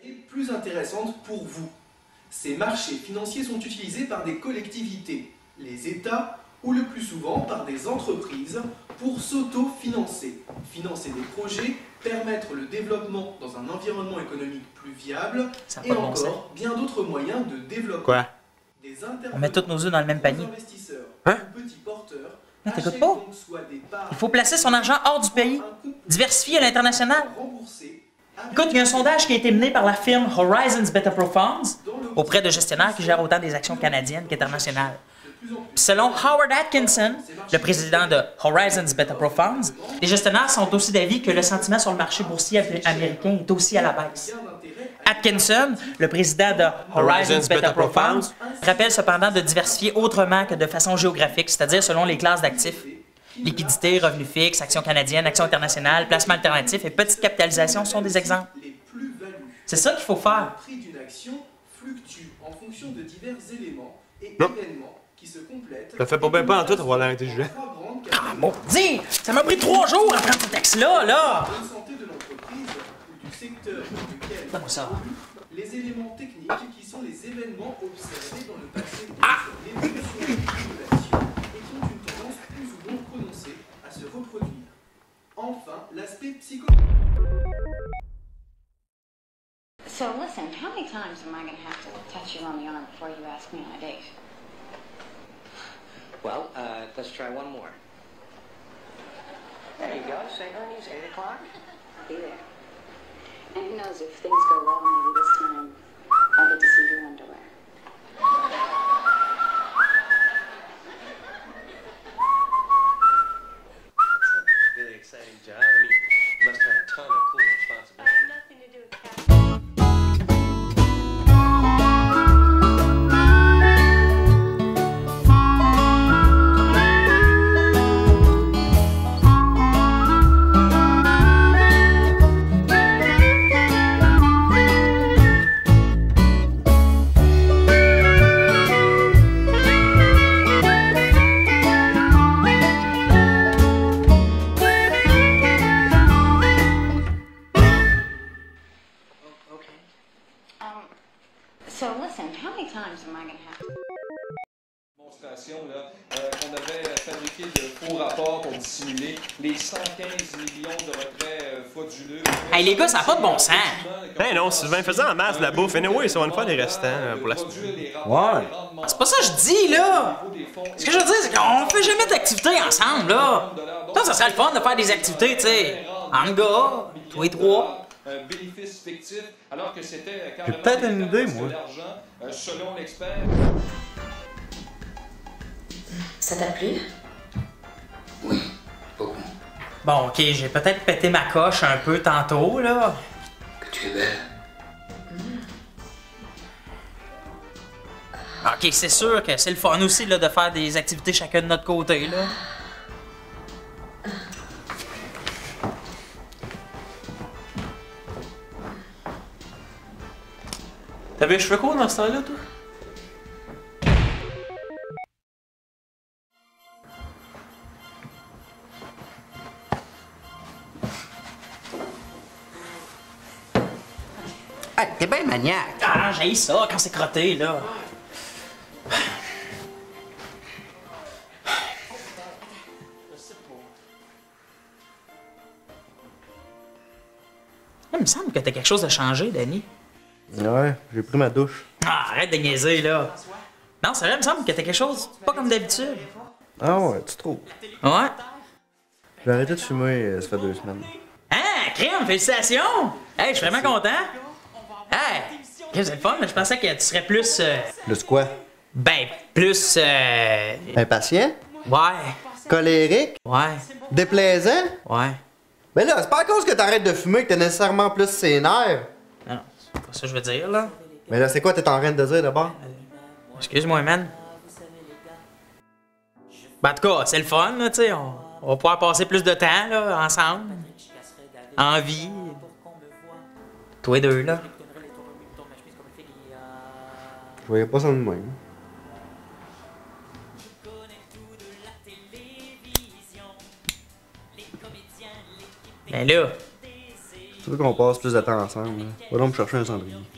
Et plus intéressante pour vous. Ces marchés financiers sont utilisés par des collectivités, les États ou le plus souvent par des entreprises pour s'auto-financer, financer des projets, permettre le développement dans un environnement économique plus viable et encore bien d'autres moyens de développement. Quoi? On met tous nos œufs dans le même panier. Hein? Non, t'écoutes pas? Il faut placer son argent hors du pays, diversifier à l'international. Écoute, il y a un sondage qui a été mené par la firme Horizons Beta Pro Funds auprès de gestionnaires qui gèrent autant des actions canadiennes qu'internationales. Selon Howard Atkinson, le président de Horizons Beta Pro Funds, les gestionnaires sont aussi d'avis que le sentiment sur le marché boursier américain est aussi à la baisse. Atkinson, le président de Horizons Beta Pro Funds, rappelle cependant de diversifier autrement que de façon géographique, c'est-à-dire selon les classes d'actifs. Liquidité, revenus fixes, actions canadiennes, actions internationales, placements alternatifs et petite capitalisation sont des exemples. C'est ça qu'il faut faire. Le prix d'une action fluctue en fonction de divers éléments et Non. événements qui se complètent. Ça fait pas bien pas en tout avoir l'air intelligent. Ah, maudit! Ça m'a pris 3 jours à prendre ce texte-là, là! La santé de l'entreprise ou du secteur dans lequel Donne-moi ça. les éléments techniques qui sont les événements observés dans le passé Ah! sur l'évolution de l'innovation et qui ont une tendance plus ou moins prononcée à se reproduire. Enfin, l'aspect psychologique. So listen, how many times am I going to have to touch you on the arm before you ask me on a date? Well, let's try one more. There you go. St. Ernie's, 8 o'clock. I'll be there. And who knows, if things go well, maybe this time I'll get to see your underwear. Really exciting job. I mean, you must have a ton of cool responsibilities. Nothing to do with Captain. So listen, how many times am I going to have to... Démonstration qu'on avait fabriqué de faux rapports pour dissimuler les 115 millions de retraits frauduleux. Hey les gars, ça n'a pas de bon sens! Hey non, Sylvain, faisait en masse de la bouffe. Anyway, ça va nous faire des restants pour la Ouais. C'est pas ça que je dis, là! Ce que je veux dire, c'est qu'on fait jamais d'activités ensemble, là! Ça serait le fun de faire des activités, tu sais, en gars, tous les trois. Un bénéfice fictif, alors que c'était J'ai peut-être une idée, moi. Selon l'expert. Ça t'a plu? Oui, beaucoup. Bon, ok, j'ai peut-être pété ma coche un peu tantôt, là. Que tu es belle. Ok, c'est sûr que c'est le fun aussi, là, de faire des activités chacun de notre côté, là. T'avais les cheveux courts dans ce temps-là, toi? Hey, t'es bien maniaque. Ah, j'ai ça quand c'est crotté, là. Il me semble que t'as quelque chose de changé, Danny. Ouais, j'ai pris ma douche. Ah, arrête de niaiser, là. Non, c'est vrai, il me semble que t'as quelque chose pas comme d'habitude. Ah ouais, tu trouves? Ouais. J'ai arrêté de fumer, ça fait 2 semaines. Ah, crème, félicitations! Hey, je suis vraiment content. Hey, c'est le fun, mais je pensais que tu serais plus... Plus quoi? ben, plus... Impatient? ouais, Colérique? ouais, Déplaisant? ouais. Mais là, c'est pas à cause que t'arrêtes de fumer que t'es nécessairement plus sénère. Non, c'est pas ça que je veux dire, là. Mais là, c'est quoi t'es en train de dire d'abord? Excuse-moi, man. Ben, en tout cas, c'est le fun, là, tu sais. On va pouvoir passer plus de temps, là, ensemble. En vie. Toi et deux, là. Je voyais pas ça de même. Ben là, Tu veux qu'on passe plus de temps ensemble, là. Va donc me chercher un cendrier.